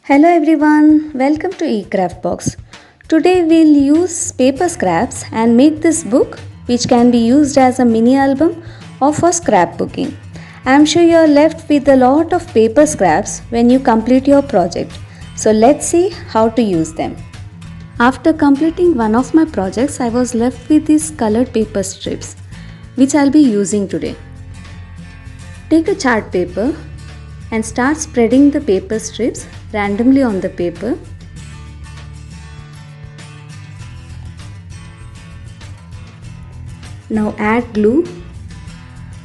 Hello everyone, welcome to eCraft Box. Today we'll use paper scraps and make this book which can be used as a mini album or for scrapbooking. I'm sure you're left with a lot of paper scraps when you complete your project. So let's see how to use them. After completing one of my projects, I was left with these colored paper strips which I'll be using today. Take a chart paper and start spreading the paper strips randomly on the paper. Now add glue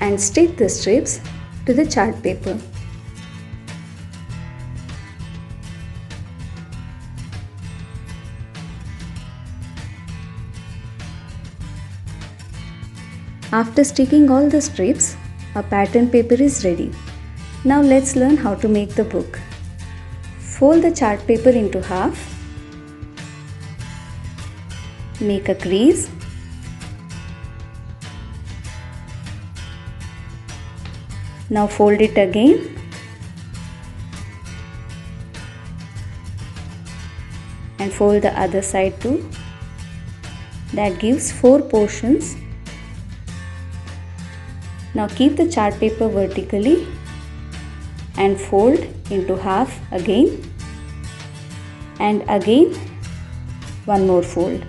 and stick the strips to the chart paper. After sticking all the strips, our pattern paper is ready. Now let's learn how to make the book. Fold the chart paper into half. Make a crease. Now fold it again. And fold the other side too. That gives 4 portions. Now keep the chart paper vertically and fold into half again, and again one more fold.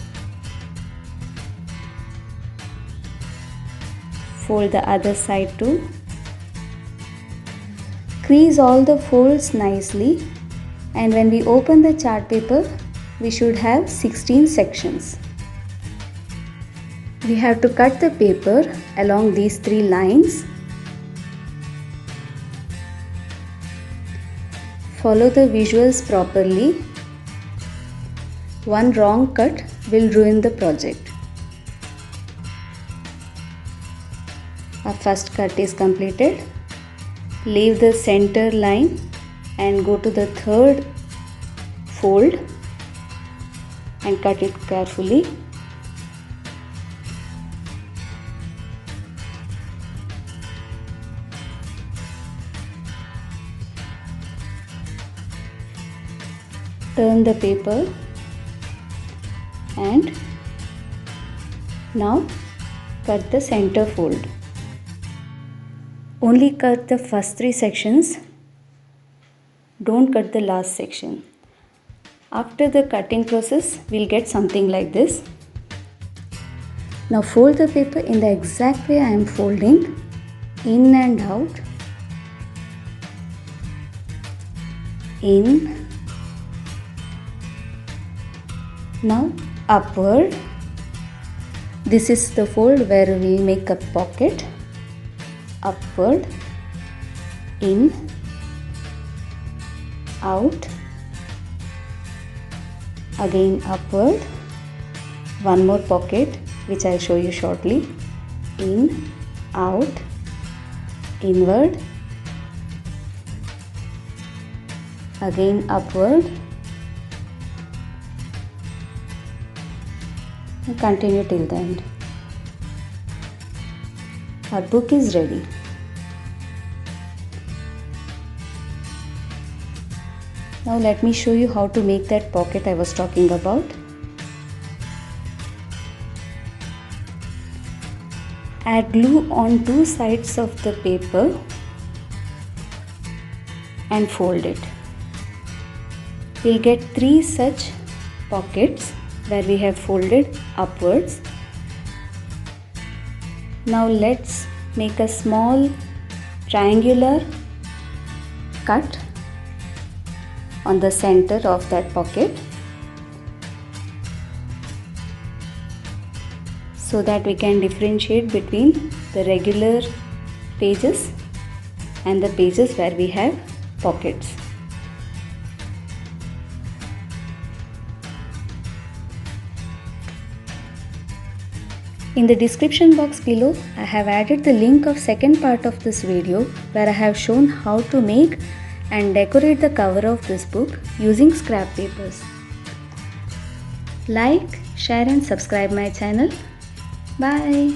Fold the other side too. Crease all the folds nicely, and when we open the chart paper, we should have 16 sections. We have to cut the paper along these 3 lines. Follow the visuals properly. One wrong cut will ruin the project. Our first cut is completed. Leave the center line and go to the 3rd fold and cut it carefully. Turn the paper and now cut the center fold. Only cut the first 3 sections. Don't cut the last section. After the cutting process, we'll get something like this. Now fold the paper in the exact way I am folding, in and out, in. Now upward. This is the fold where we make a pocket. Upward, in, out, again upward, one more pocket which I'll show you shortly. In, out, inward, again upward. And continue till the end. Our book is ready. Now let me show you how to make that pocket I was talking about. Add glue on 2 sides of the paper and fold it. We'll get 3 such pockets where we have folded upwards. Now let's make a small triangular cut on the center of that pocket so that we can differentiate between the regular pages and the pages where we have pockets. In the description box below, I have added the link of second part of this video where I have shown how to make and decorate the cover of this book using scrap papers. Like, share and subscribe my channel. Bye.